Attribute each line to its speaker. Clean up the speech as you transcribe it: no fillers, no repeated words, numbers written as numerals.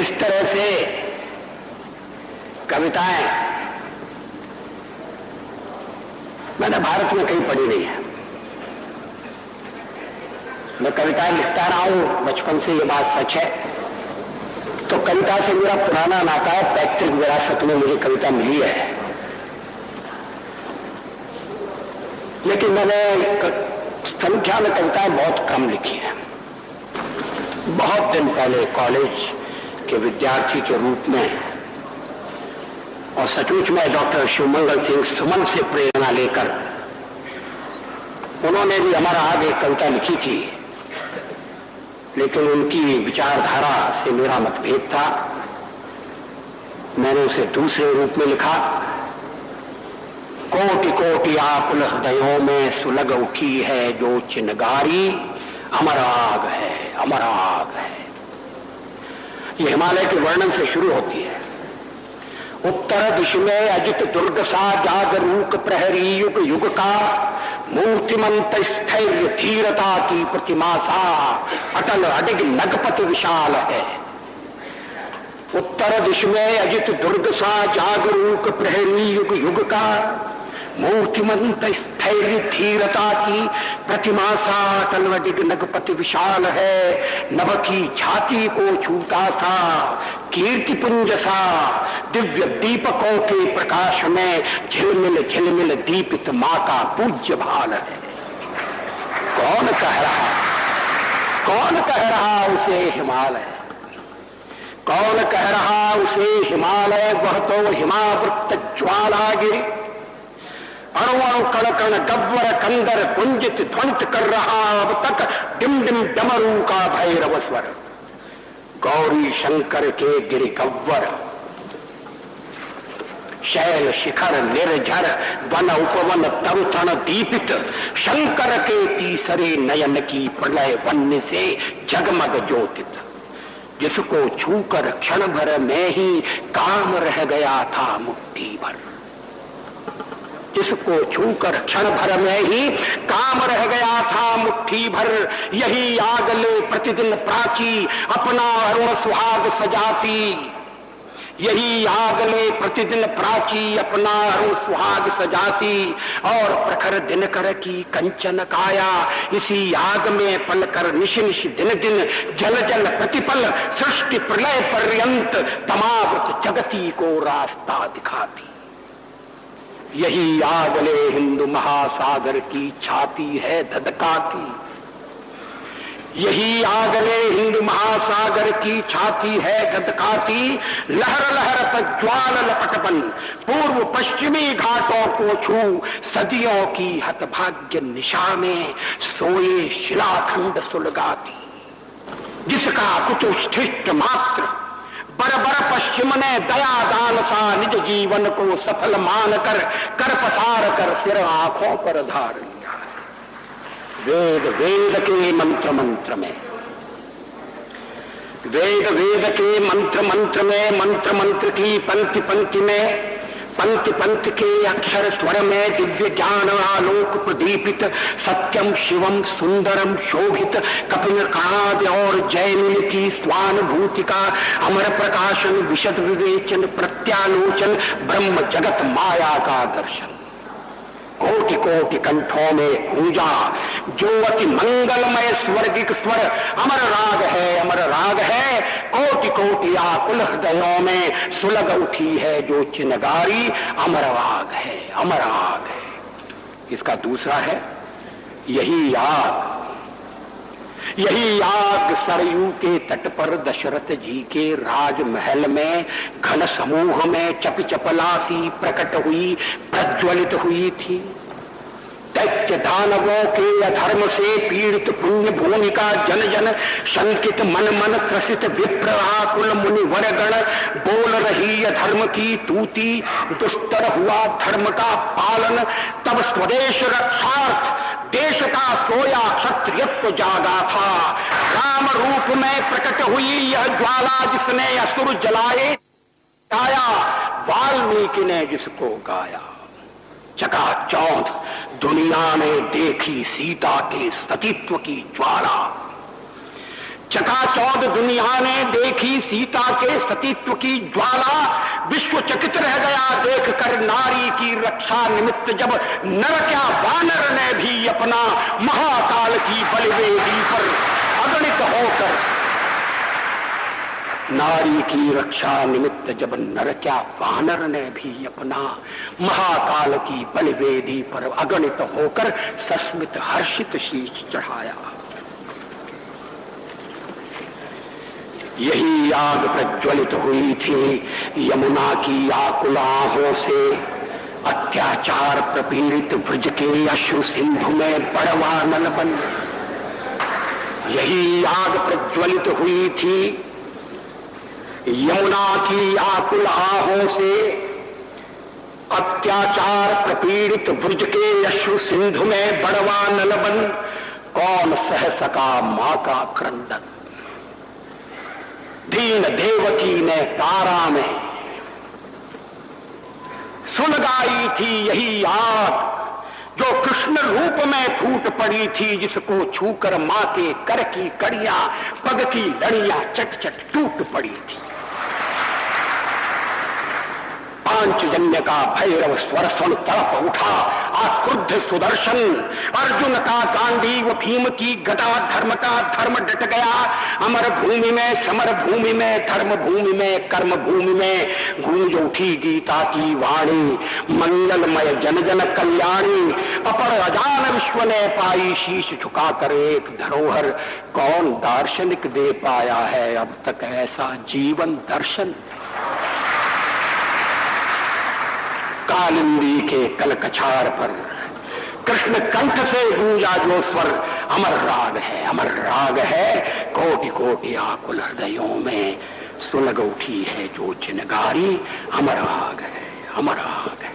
Speaker 1: इस तरह से कविताएं मैंने भारत में कहीं पढ़ी नहीं है। मैं कविताएं लिखता रहा हूं बचपन से, ये बात सच है। तो कविता से मेरा पुराना नाता है, पैतृक विरासत में मुझे कविता मिली है। लेकिन मैंने संख्या में कविताएं बहुत कम लिखी हैं। बहुत दिन पहले कॉलेज के विद्यार्थी के रूप में, और सचमुच में डॉक्टर शिवमंगल सिंह सुमन से प्रेरणा लेकर उन्होंने भी हमारा आगे कविता लिखी थी, लेकिन उनकी विचारधारा से मेरा मतभेद था। मैंने उसे दूसरे रूप में लिखा। कोटि कोटि आकुल हृदयों में सुलग उठी है जो चिनगारी, अमर आग है, अमर आग है। ये हिमालय के वर्णन से शुरू होती है। उत्तर दिश में अजित दुर्ग सा जागरूक प्रहरी युग युग का, मूर्तिमंत स्थैर्य धीरता की प्रतिमा सा अटल अडिग नगपत विशाल है। उत्तर दिश में अजित दुर्ग सा जागरूक प्रहरी युग युग का, मूर्तिमंत स्थैर्य धीरता की प्रतिमा सा अटल अडिग नगपति विशाल है। नभ की छाती को छूता सा कीर्ति पुंज सा, दिव्य दीपकों के प्रकाश में झिलमिल झिलमिल दीपित मां का पूज्य भाल है। कौन कह रहा, कौन कह रहा उसे हिमालय, कौन कह रहा उसे हिमालय, वह तो हिमावृत ज्वाला गिरी। अणु कण कण गव्वर कंदर गुंजित ध्वनित कर रहा अब तक डिम डिम डमरू का भैरव स्वर। गौरी शंकर के गिरि गव्वर, शैल शिखर निर्झर वन उपवन तरुतण दीपित, शंकर के तीसरे नयन की प्रलय वन्य से जगमग ज्योतित। जिसको छूकर क्षण भर में ही काम रह गया था मुट्ठी भर, जिसको छूकर क्षण भर में ही काम रह गया था मुट्ठी भर। यही आग ले प्रतिदिन प्राची अपना अरुण सुहाग सजाती, यही आग ले प्रतिदिन प्राची अपना अरुण सुहाग सजाती। और प्रखर दिनकर की कंचन काया इसी आग में पलकर निश निश दिन दिन जल जल प्रतिपल सृष्टि प्रलय पर्यंत तमावृत जगती को रास्ता दिखाती। यही आगले हिंदू महासागर की छाती है धधकाती, यही आगले हिंदू महासागर की छाती है धधकाती। लहर लहर तक ज्वाल लपटपन पूर्व पश्चिमी घाटों को छू, सदियों की हतभाग्य निशा में सोए शिलाखंड सुलगाती। जिसका कुछ उच्छिष्ट मात्र बरबर पश्चिम ने दया दान सा निज जीवन को सफल मानकर कर पसार कर सिर आंखों पर धार लिया। वेद वेद के मंत्र मंत्र में, वेद वेद के मंत्र मंत्र में, मंत्र मंत्र की पंक्ति पंक्ति में, पंक्ति पंक्ति के अक्षर स्वर में दिव्य ज्ञान आलोक प्रदीपित। सत्यम शिवम सुंदरम शोभित कपिल काव्य और जयमिल की स्वानुभूति का अमर प्रकाशन, विशद विवेचन प्रत्यालोचन, ब्रह्म जगत माया का दर्शन। कोटि कोटि कंठों में गूंजा जो अति मंगलमय स्वर्गिक स्वर, अमर राग है, अमर राग है। कोटि कोटि आकुल हृदयों में सुलग उठी है जो चिनगारी, अमर राग है, अमर राग है। इसका दूसरा है यही आग, यही आग सरयू के तट पर दशरथ जी के राजमहल में घन समूह में चप चपलासी प्रकट हुई, प्रज्वलित हुई थी। दैत्य दानवों के अधर्म से पीड़ित पुण्य भूमि का जन जन शंकित मन मन त्रसित विप्र आकुल मुनि वरगण बोल रही अधर्म की तूती, दुस्तर हुआ धर्म का पालन। तब स्वदेश रक्षार्थ देश का सोया क्षत्रियत्व जागा था। राम रूप में प्रकट हुई यह ज्वाला जिसने असुर जलाए, गाया वाल्मीकि ने जिसको गाया। चकाचौंध दुनिया ने देखी सीता के सतीत्व की ज्वाला। चकाचौंध दुनिया ने देखी सीता के सतीत्व की ज्वाला, विश्व चकित रह गया देखकर नारी की रक्षा निमित्त जब नर क्या वानर ने भी अपना महाकाल की बलिवेदी पर अगणित होकर, नारी की रक्षा निमित्त जब नर क्या वानर ने भी अपना महाकाल की बलिवेदी पर अगणित होकर सस्मित हर्षित शीश चढ़ाया। यही आग प्रज्वलित हुई थी यमुना की आकुल आहों से, अत्याचार प्रपीड़ित ब्रज के अश्रु सिंधु में बड़वा नल बन। यही आग प्रज्वलित हुई थी यमुना की आकुल आहों से, अत्याचार प्रपीड़ित ब्रज के अश्रु सिंधु में बड़वा नल बन। कौन सह सका मां का क्रंदन, दीन देवकी ने तारा में सुलगाई थी यही आग जो कृष्ण रूप में फूट पड़ी थी, जिसको छूकर मां के कर की कड़ियां पग की लड़ियां चट चट टूट पड़ी थी। पांचजन्य का भैरव स्वर सुन तड़प उठा आक्रुद्ध सुदर्शन, अर्जुन का गांडीव भीम की गदा धर्म का धर्म डट गया। अमर भूमि में समर भूमि में धर्म भूमि में कर्म भूमि में गूंज उठी गीता की वाणी, मंगलमय जन जन कल्याणी। अपर अजान विश्व ने पाई शीश झुकाकर एक धरोहर, कौन दार्शनिक दे पाया है अब तक ऐसा जीवन दर्शन। कालिंदी के कलकछार पर कृष्ण कंठ से गूंजा जो स्वर, अमर राग है अमर राग है, कोटि कोटि आकुल हृदयों में सुलग उठी है जो चिनगारी, अमर राग है अमर राग है।